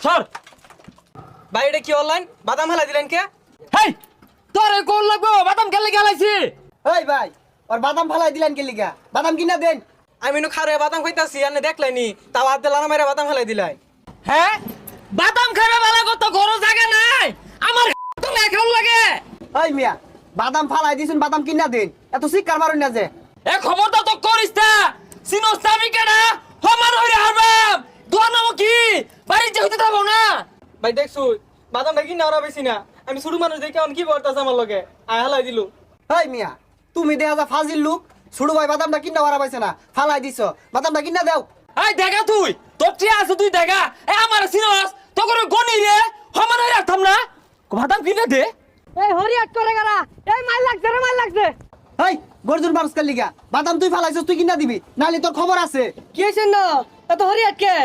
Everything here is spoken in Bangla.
সর। ভাই এটা কি অনলাইন বাদাম ফেলা দিলেন কে? হেই তোরে কোন লাগবো বাদাম খেলে গেলাইছি। এই ভাই ওর বাদাম ফালাই দিলেন কে লিগা? বাদাম কিনা দেন। আমি নু খারে বাদাম খাইতাছি আপনি দেখলেনি তাও হাত দিলাম মেরে বাদাম ফেলাই দিলাই। হ্যাঁ বাদাম খাবে ভালো কত গরো জায়গা নাই আমার তো লেখাও লাগে। এই মিয়া বাদাম ফালাই দিছেন বাদাম কিনা দেন। এত শিকার মারুন না যে। এ খবরটা তো করিস না সিনোস আমি কেডা হমার হইরে হারবাম দোয়া নাম কি বাড়িতে হইতে থাকবো না। ভাই দেখছু বাদামটা কিনা ওরা বেশি না আমি ছোট মানুষ দেখে কি করতেছে আমার লগে আয় হালাই দিলু। এই মিয়া তুমি দেখা যা ফাজিল লোক। ছোট ভাই বাদামটা কিনা ওরা পাইছে না ফালাই দিছো বাদামটা কিনা দাও। এই দেখা তুই তোর চেয়ে আছে তুই দেখা এ আমার সিনোস তো করে গনি রে হমার হইরে রাখতাম না বাদাম কিনে দে। এই হরিয়াট করে গেলা এই মাল লাগছে রে মাল লাগছে। এই গর্জুর মানুষ কার লিগা বাদাম তুই ফালাইছস তুই কিনা দিবি নালে তোর খবর আছে। কি হইছে না এত হরিয়াট কে?